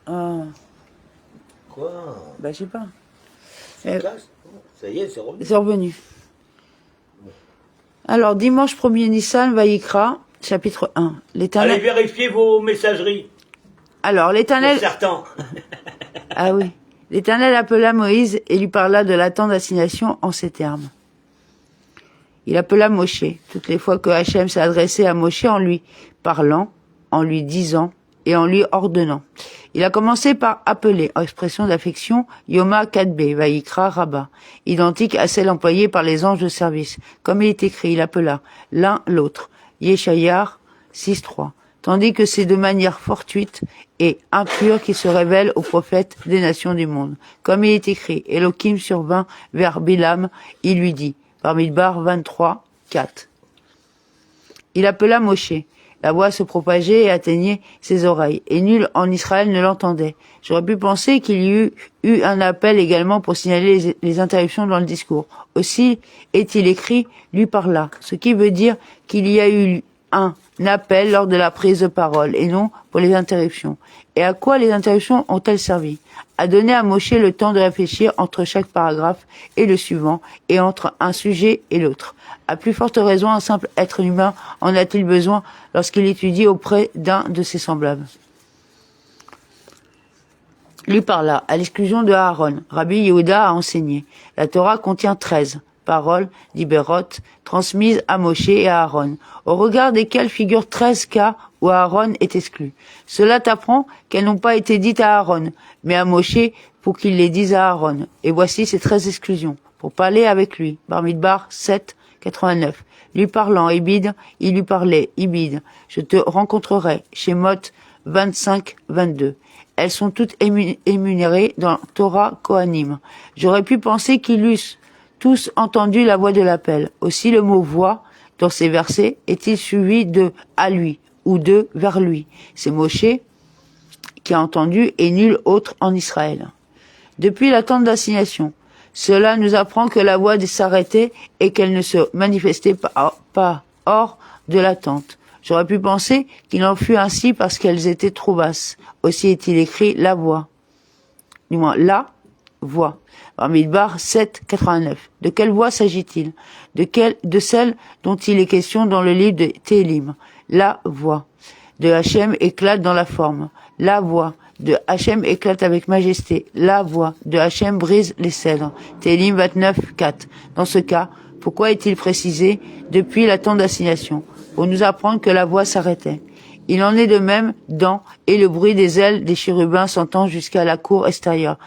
Ah, Quoi? bah je sais pas. C'est classe. Ça y est, c'est revenu. C'est revenu. Alors, dimanche 1er Nissan, Vaïkra, chapitre 1. Allez L'Éternel... vérifier vos messageries. Alors, Pour l'Éternel... certains. Ah oui. L'Éternel appela Moïse et lui parla de la tente d'assignation en ces termes. Il appela Moshe. Toutes les fois que Hachem s'est adressé à Moshe en lui parlant, en lui disant et en lui ordonnant. Il a commencé par appeler, en expression d'affection, Yoma Kadbe, Vaïkra Rabba, identique à celle employée par les anges de service. Comme il est écrit, il appela l'un l'autre, Yeshayar 6.3. Tandis que c'est de manière fortuite et impure qu'il se révèle aux prophètes des nations du monde. Comme il est écrit, Elohim survint vers Bilam, il lui dit, par Midbar 23, 4. Il appela Moshe. La voix se propageait et atteignait ses oreilles, et nul en Israël ne l'entendait. J'aurais pu penser qu'il y eut un appel également pour signaler les interruptions dans le discours. Aussi est-il écrit, lui parla, ce qui veut dire qu'il y a eu un appel lors de la prise de parole, et non pour les interruptions. Et à quoi les interruptions ont-elles servi? À donner à Moshe le temps de réfléchir entre chaque paragraphe et le suivant, et entre un sujet et l'autre. À plus forte raison, un simple être humain en a-t-il besoin lorsqu'il étudie auprès d'un de ses semblables. Lui parla, à l'exclusion de Aaron. Rabbi Yehuda a enseigné. La Torah contient 13 paroles d'Iberot transmises à Moshe et à Aaron, au regard desquelles figurent 13 cas où Aaron est exclu. Cela t'apprend qu'elles n'ont pas été dites à Aaron, mais à Moshe pour qu'il les dise à Aaron. Et voici ces 13 exclusions, pour parler avec lui. Bamidbar 7, 89. Lui parlant Ibid, il lui parlait Ibid. Je te rencontrerai. Shemot 25, 22. Elles sont toutes énumérées dans Torah Kohanim. J'aurais pu penser qu'ils eussent tous entendu la voix de l'appel. Aussi le mot voix dans ces versets est-il suivi de à lui ou de vers lui. C'est Moshe qui a entendu et nul autre en Israël. Depuis la tente d'assignation, cela nous apprend que la voix s'arrêtait et qu'elle ne se manifestait pas hors de la tente. J'aurais pu penser qu'il en fut ainsi parce qu'elles étaient trop basses. Aussi est-il écrit la voix. Du moins, la voix. Bamidbar 7, 89. De quelle voix s'agit-il? De celle dont il est question dans le livre de Télim. La voix de Hachem éclate dans la forme. La voix de Hachem éclate avec majesté. La voix de Hachem brise les cèdres. Télim 29, 4. Dans ce cas, pourquoi est-il précisé depuis la tente d'assignation? Pour nous apprendre que la voix s'arrêtait. Il en est de même dans « Et le bruit des ailes des chérubins s'entend jusqu'à la cour extérieure »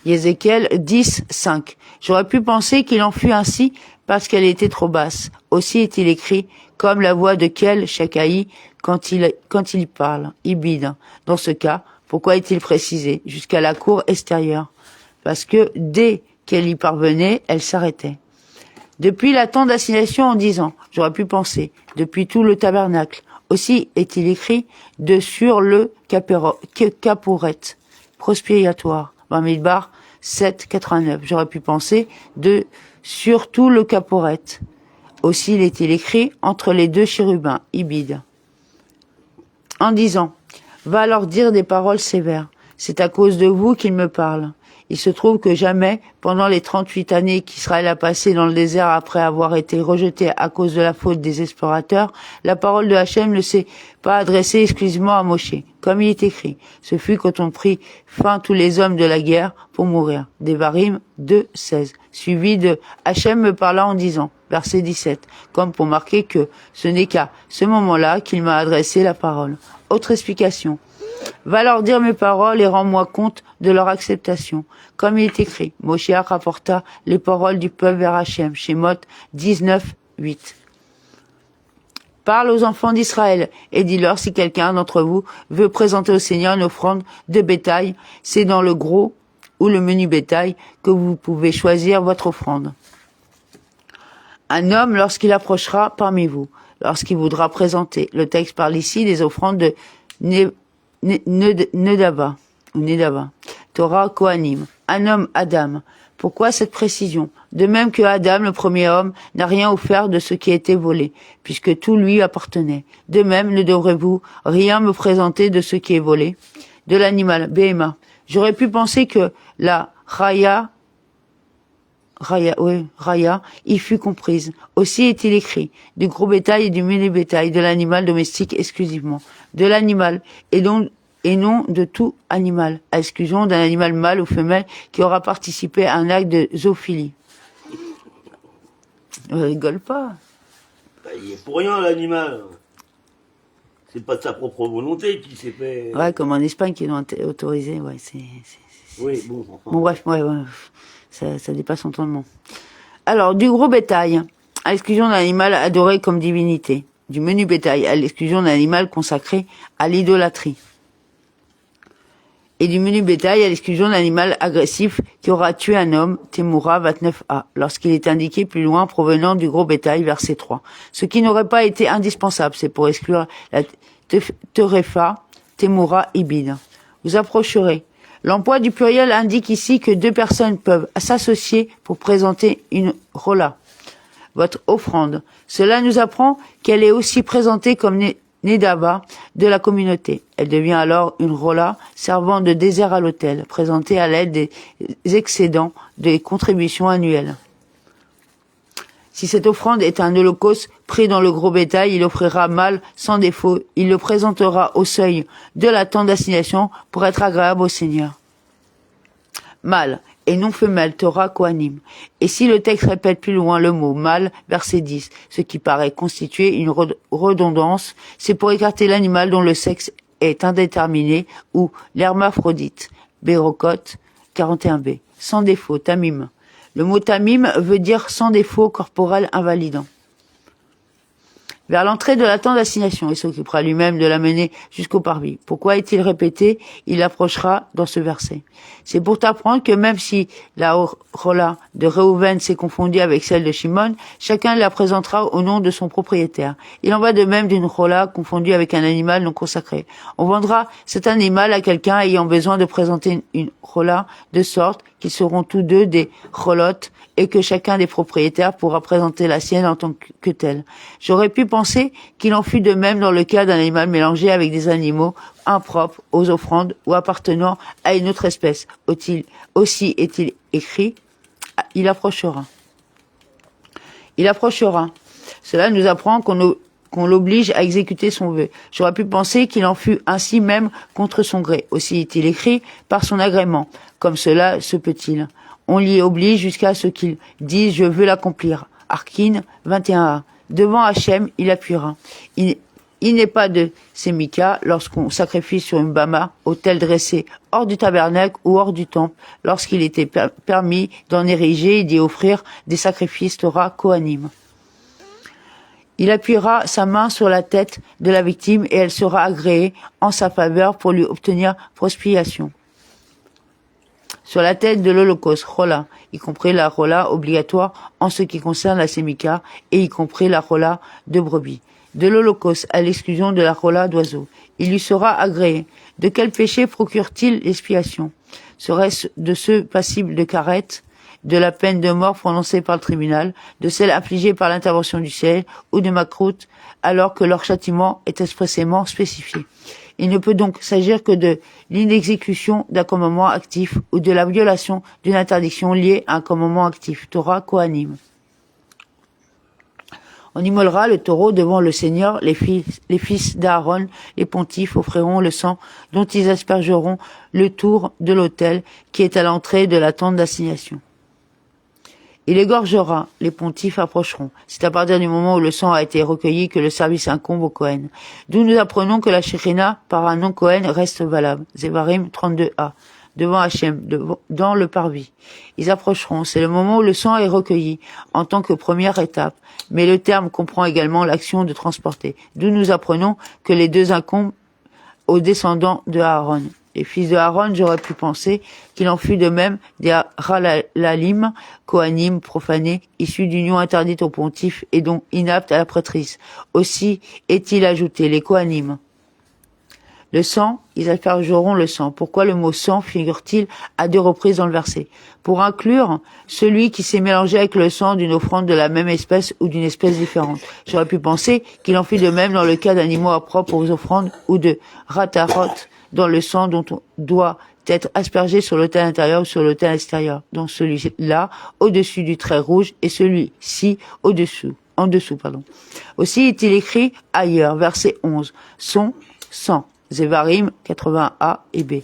Ézéchiel 10, 5. J'aurais pu penser qu'il en fut ainsi parce qu'elle était trop basse. Aussi est-il écrit comme la voix de Kel Shakaï quand il parle, Ibid. Dans ce cas, pourquoi est-il précisé jusqu'à la cour extérieure? Parce que dès qu'elle y parvenait, elle s'arrêtait. Depuis la tente d'assignation en 10 ans, j'aurais pu penser, depuis tout le tabernacle. Aussi est-il écrit de sur le caporet, prospiratoire, Bamidbar 7, 89. J'aurais pu penser de sur tout le caporet. Aussi est-il écrit entre les deux chérubins, Ibid. En disant, va leur dire des paroles sévères. C'est à cause de vous qu'il me parle. Il se trouve que jamais, pendant les 38 années qu'Israël a passées dans le désert après avoir été rejeté à cause de la faute des explorateurs, la parole de Hachem ne s'est pas adressée exclusivement à Moshe. Comme il est écrit, ce fut quand on prit fin tous les hommes de la guerre pour mourir. Devarim 2, 16. Suivi de Hachem me parla en disant, verset 17, comme pour marquer que ce n'est qu'à ce moment-là qu'il m'a adressé la parole. Autre explication. Va leur dire mes paroles et rends-moi compte de leur acceptation. Comme il est écrit, Moshe rapporta les paroles du peuple vers Hachem, Shemot 19, 8. Parle aux enfants d'Israël et dis-leur si quelqu'un d'entre vous veut présenter au Seigneur une offrande de bétail, c'est dans le gros ou le menu bétail que vous pouvez choisir votre offrande. Un homme, lorsqu'il approchera parmi vous, lorsqu'il voudra présenter, le texte parle ici des offrandes de Nedava, Torah Kohanim, un homme Adam, Pourquoi cette précision? De même que Adam, le premier homme, n'a rien offert de ce qui a été volé, puisque tout lui appartenait. De même, ne devrez-vous rien me présenter de ce qui est volé? De l'animal, Béhéma. J'aurais pu penser que la Raya, y fut comprise. Aussi est-il écrit, du gros bétail et du menu bétail, de l'animal domestique exclusivement. De l'animal, et non de tout animal, à exclusion d'un animal mâle ou femelle qui aura participé à un acte de zoophilie. On rigole pas. Bah, il est pour rien, l'animal. C'est pas de sa propre volonté qu'il s'est fait... Ouais, comme en Espagne, qui l'ont autorisé, ouais, Oui, bon, enfin... Bon, bref, ouais, ça dépasse entendement. Alors, du gros bétail, à l'exclusion d'un animal adoré comme divinité. Du menu bétail, à l'exclusion d'un animal consacré à l'idolâtrie. Et du menu bétail, à l'exclusion d'un animal agressif qui aura tué un homme, Témoura 29a, lorsqu'il est indiqué plus loin provenant du gros bétail, verset 3. Ce qui n'aurait pas été indispensable, c'est pour exclure la Terefa, Témoura Ibid. Vous approcherez. L'emploi du pluriel indique ici que deux personnes peuvent s'associer pour présenter une rola, votre offrande. Cela nous apprend qu'elle est aussi présentée comme Nedava de la communauté. Elle devient alors une rola servant de désert à l'autel, présentée à l'aide des excédents des contributions annuelles. Si cette offrande est un holocauste pris dans le gros bétail, il offrira mâle sans défaut. Il le présentera au seuil de la tente d'assignation pour être agréable au Seigneur. Mâle et non femelle, Torah Kohanim. Et si le texte répète plus loin le mot mâle, verset 10, ce qui paraît constituer une redondance, c'est pour écarter l'animal dont le sexe est indéterminé ou l'hermaphrodite, Bérokot 41b, sans défaut, tamim. Le mot tamim veut dire sans défaut corporel invalidant. Vers l'entrée de la tente d'assignation, il s'occupera lui-même de la mener jusqu'au parvis. Pourquoi est-il répété? Il l'approchera dans ce verset. C'est pour t'apprendre que même si la rola de Réhouven s'est confondue avec celle de Shimon, chacun la présentera au nom de son propriétaire. Il en va de même d'une rola confondue avec un animal non consacré. On vendra cet animal à quelqu'un ayant besoin de présenter une rola de sorte qu'ils seront tous deux des rolotes et que chacun des propriétaires pourra présenter la sienne en tant que telle. J'aurais pu penser qu'il en fut de même dans le cas d'un animal mélangé avec des animaux impropres aux offrandes ou appartenant à une autre espèce. Aussi est-il écrit, il approchera. Il approchera. Cela nous apprend qu'on l'oblige à exécuter son vœu. J'aurais pu penser qu'il en fut ainsi même contre son gré. Aussi est-il écrit par son agrément. Comme cela se peut-il. On l'y oblige jusqu'à ce qu'il dise « Je veux l'accomplir ». Arkin 21a. Devant Hachem, il appuiera. Il n'est pas de sémika lorsqu'on sacrifie sur une bama, autel dressé hors du tabernacle ou hors du temple, lorsqu'il était permis d'en ériger et d'y offrir des sacrifices Torah Kohanim. Il appuiera sa main sur la tête de la victime et elle sera agréée en sa faveur pour lui obtenir prospiation. Sur la tête de l'Holocauste, rola, y compris la rola obligatoire en ce qui concerne la sémika, et y compris la rola de brebis. De l'Holocauste à l'exclusion de la rola d'oiseau. Il lui sera agréé. De quel péché procure-t-il l'expiation? Serait-ce de ceux passibles de karet, de la peine de mort prononcée par le tribunal, de celle infligée par l'intervention du ciel, ou de makrout, alors que leur châtiment est expressément spécifié? Il ne peut donc s'agir que de l'inexécution d'un commandement actif ou de la violation d'une interdiction liée à un commandement actif. Torah Kohanim. On immolera le taureau devant le Seigneur, les fils d'Aaron, les pontifes offriront le sang dont ils aspergeront le tour de l'autel qui est à l'entrée de la tente d'assignation. Il égorgera, les pontifes approcheront. C'est à partir du moment où le sang a été recueilli que le service incombe au Kohen. D'où nous apprenons que la Shekhina, par un non-Kohen, reste valable. Zévarim 32a. Devant Hachem, dans le parvis. Ils approcheront. C'est le moment où le sang est recueilli, en tant que première étape. Mais le terme comprend également l'action de transporter. D'où nous apprenons que les deux incombent aux descendants de Aaron. Les fils de Aaron, j'aurais pu penser qu'il en fut de même des Haralalim, Kohanim profanés, issus d'union interdite aux pontifes et donc inaptes à la prêtrise. Aussi est-il ajouté les Kohanim. Le sang, ils aspergeront le sang. Pourquoi le mot sang figure-t-il à 2 reprises dans le verset? Pour inclure celui qui s'est mélangé avec le sang d'une offrande de la même espèce ou d'une espèce différente. J'aurais pu penser qu'il en fut de même dans le cas d'animaux impropres aux offrandes ou de ratarot dans le sang dont on doit être aspergé sur l'autel intérieur ou sur l'autel extérieur. Donc celui-là au-dessus du trait rouge et celui-ci au-dessous. En dessous, pardon. Aussi est-il écrit ailleurs, verset 11, son, sang. Zévarim 80a et b.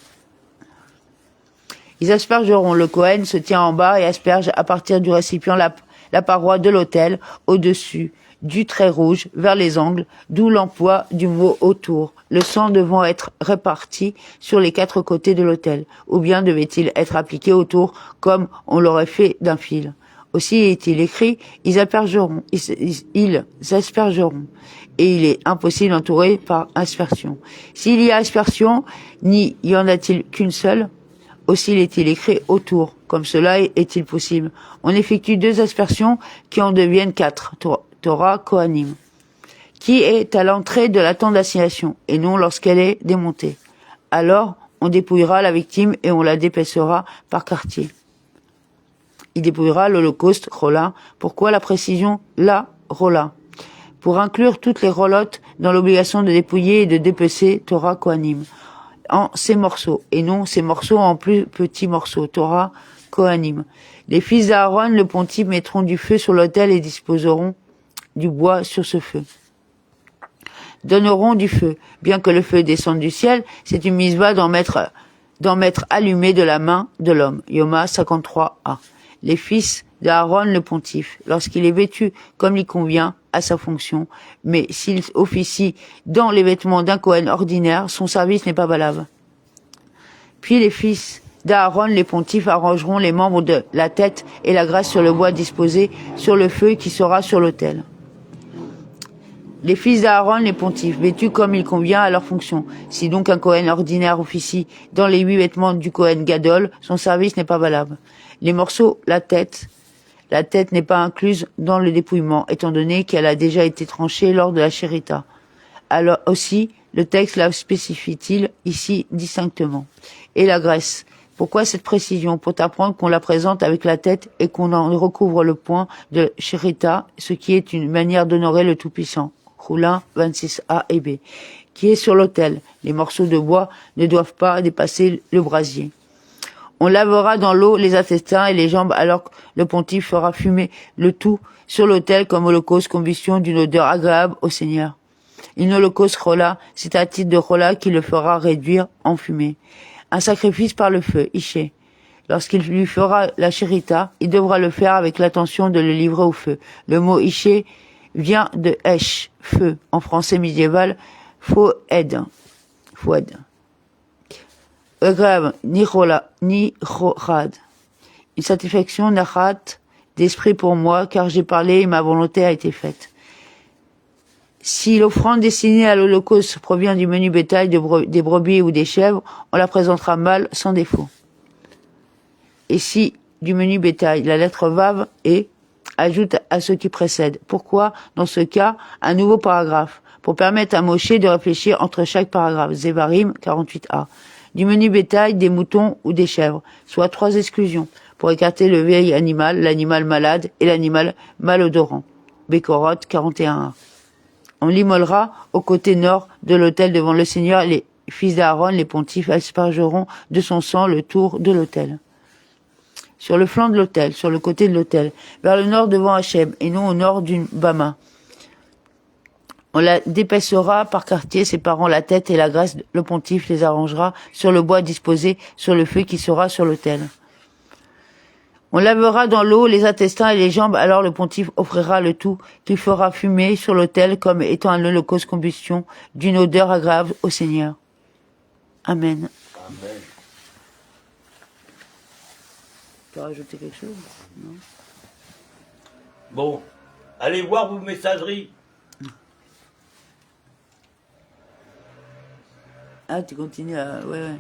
Ils aspergeront, le Kohen se tient en bas et asperge à partir du récipient la paroi de l'autel, au-dessus du trait rouge, vers les angles, d'où l'emploi du mot autour, le sang devant être réparti sur les 4 côtés de l'autel, ou bien devait-il être appliqué autour comme on l'aurait fait d'un fil. Aussi est-il écrit, ils aspergeront, et il est impossible d'entourer par aspersion. S'il y a aspersion, n'y y en a-t-il qu'une seule? Aussi est-il écrit autour, comme cela est-il possible. On effectue 2 aspersions qui en deviennent 4, Torah Kohanim, qui est à l'entrée de la tente d'assignation, et non lorsqu'elle est démontée. Alors, on dépouillera la victime et on la dépaissera par quartier. Il dépouillera l'holocauste, Rola. Pourquoi la précision la Rola? Pour inclure toutes les rolottes dans l'obligation de dépouiller et de dépecer Torah Kohanim en ces morceaux, et non ces morceaux en plus petits morceaux, Torah Kohanim. Les fils d'Aaron, le pontife, mettront du feu sur l'autel et disposeront du bois sur ce feu. Donneront du feu, bien que le feu descende du ciel, c'est une misva d'en mettre allumé de la main de l'homme. Yoma 53a. Les fils d'Aaron le pontife, lorsqu'il est vêtu comme il convient à sa fonction, mais s'il officie dans les vêtements d'un Kohen ordinaire, son service n'est pas valable. Puis les fils d'Aaron les pontifes arrangeront les membres de la tête et la graisse sur le bois disposé sur le feu qui sera sur l'autel. Les fils d'Aaron les pontifes, vêtus comme il convient à leur fonction. Si donc un Kohen ordinaire officie dans les 8 vêtements du Kohen Gadol, son service n'est pas valable. Les morceaux, la tête n'est pas incluse dans le dépouillement, étant donné qu'elle a déjà été tranchée lors de la shérita. Alors aussi, le texte la spécifie-t-il ici distinctement. Et la graisse. Pourquoi cette précision? Pour t'apprendre qu'on la présente avec la tête et qu'on en recouvre le point de shérita, ce qui est une manière d'honorer le Tout-Puissant. Roulin 26a et b. Qui est sur l'autel. Les morceaux de bois ne doivent pas dépasser le brasier. On lavera dans l'eau les intestins et les jambes alors que le pontife fera fumer le tout sur l'autel comme holocauste combustion d'une odeur agréable au Seigneur. Une holocauste rola, c'est un titre de rola qui le fera réduire en fumée. Un sacrifice par le feu, Iché. Lorsqu'il lui fera la shérita, il devra le faire avec l'intention de le livrer au feu. Le mot Iché vient de Esh, feu, en français médiéval, Foed. Grave, ni chorad. Une satisfaction nachat d'esprit pour moi, car j'ai parlé et ma volonté a été faite. Si l'offrande destinée à l'holocauste provient du menu bétail des brebis ou des chèvres, on la présentera mal, sans défaut. Et si du menu bétail, la lettre vav et ajoute à ce qui précède. Pourquoi, dans ce cas, un nouveau paragraphe? Pour permettre à Moshe de réfléchir entre chaque paragraphe. Zévarim 48a. Du menu bétail, des moutons ou des chèvres, soit 3 exclusions, pour écarter le vieil animal, l'animal malade et l'animal malodorant. Békorot 41a. On l'immolera au côté nord de l'autel devant le Seigneur. Les fils d'Aaron, les pontifes, aspergeront de son sang le tour de l'autel. Sur le flanc de l'autel, sur le côté de l'autel, vers le nord devant Hachem, et non au nord d'une bama. On la dépaissera par quartier, séparant la tête et la graisse. Le pontife les arrangera sur le bois disposé sur le feu qui sera sur l'autel. On lavera dans l'eau les intestins et les jambes, alors le pontife offrira le tout qu'il fera fumer sur l'autel comme étant un holocauste combustion d'une odeur agréable au Seigneur. Amen. Amen. Tu as rajouté quelque chose? Non. Bon, allez voir vos messageries. Ah, tu continues à... Ouais.